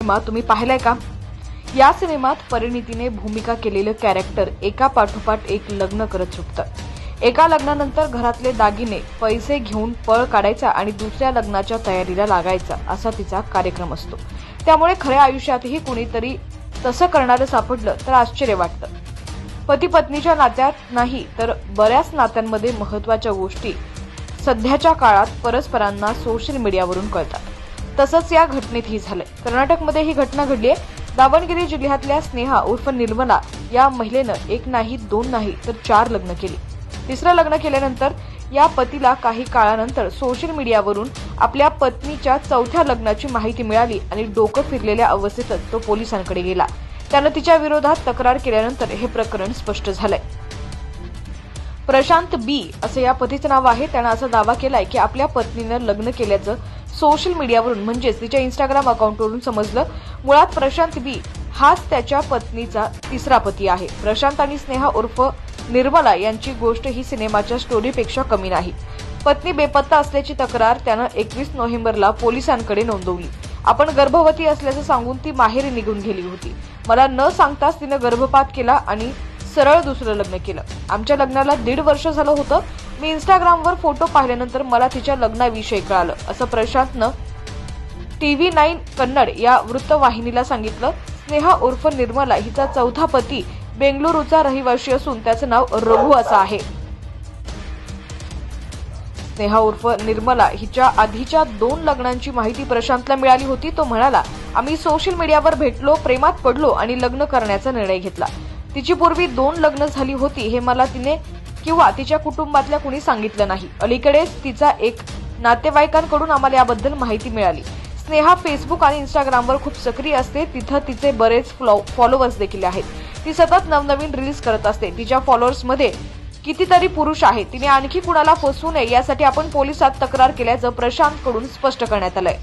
Cinema तुम्ही पाहिलाय का? या सिनेमात परिणीतीने भूमिका केलेलं कॅरेक्टर एका पाठोपाठ एक लग्न करत सुटतं. एका लग्नानंतर घरातले दागिने पैसे घेऊन पळ काढायचा आणि दुसऱ्या लग्नाच्या तयारीला लागायचा असा तिचा कार्यक्रम असतो. त्यामुळे खऱ्या आयुष्यातही कुणीतरी तसं करणारं सापडलं तर आश्चर्य वाटतं. पती पत्नीच्या नात्यात नाही तर बऱ्याच नात्यांमध्ये महत्वाच्या गोष्टी सध्याच्या काळात परस्परांना सोशल मीडियावरून कळतात. तसंच या घटनेतही झालंय. कर्नाटकमध्ये ही घटना घडली आहे. दावणगिरी जिल्ह्यातल्या स्नेहा उर्फ निर्मला या महिलेनं एक नाही, दोन नाही तर 4 लग्न केली. तिसरं लग्न केल्यानंतर या पतीला काही काळानंतर सोशल मीडियावरून आपल्या पत्नीच्या 4थ्या लग्नाची माहिती मिळाली आणि डोकं फिरलेल्या अवस्थेतच तो पोलिसांकडे गेला. त्यानं तिच्या विरोधात तक्रार केल्यानंतर हे प्रकरण स्पष्ट झालंय. प्रशांत बी असं या पतीचं नाव आहे. त्यानं असा दावा केलाय की आपल्या पत्नीनं लग्न केल्याचं सोशल मीडियावरून म्हणजेच तिच्या इंस्टाग्राम अकाउंटवरून समजलं. मुळात प्रशांत बी हाच त्याच्या पत्नीचा तिसरा पती आहे. प्रशांत आणि स्नेहा उर्फ निर्मला यांची गोष्ट ही सिनेमाच्या स्टोरीपेक्षा कमी नाही. पत्नी बेपत्ता असल्याची तक्रार त्यानं 21 नोव्हेंबरला पोलिसांकडे नोंदवली. आपण गर्भवती असल्याचं सांगून ती माहेरी निघून गेली होती. मला न सांगताच तिनं गर्भपात केला आणि सरळ दुसरं लग्न केलं. आमच्या लग्नाला 1.5 वर्ष झालं होतं. मी इंस्टाग्रामवर फोटो पाहिल्यानंतर मला तिच्या लग्नाविषयी कळालं असं प्रशांतनं TV9 कन्नड या वृत्तवाहिनीला सांगितलं. स्नेहा उर्फ निर्मला हिचा 4था पती बेंगळुरूचा रहिवासी असून त्याचं नाव रघु असं आहे. स्नेहा उर्फ निर्मला हिच्या आधीच्या 2 लग्नांची माहिती प्रशांतला मिळाली होती. तो म्हणाला, आम्ही सोशल मीडियावर भेटलो, प्रेमात पडलो आणि लग्न करण्याचा निर्णय घेतला. तिची पूर्वी 2 लग्न झाली होती हे मला तिने किंवा तिच्या कुटुंबातल्या कुणी सांगितलं नाही. अलीकडेच तिचा एक नातेवाईकांकडून आम्हाला याबद्दल माहिती मिळाली. स्नेहा फेसबुक आणि इंस्टाग्रामवर खूप सक्रिय असते. तिथं तिचे बरेच फॉलोअर्स देखील आहेत. ती सतत नवनवीन रील्स करत असते. तिच्या फॉलोअर्समध्ये कितीतरी पुरुष आहेत. तिने आणखी कुणाला फसवू नये यासाठी आपण पोलिसात तक्रार केल्याचं प्रशांतकडून स्पष्ट करण्यात आलंय.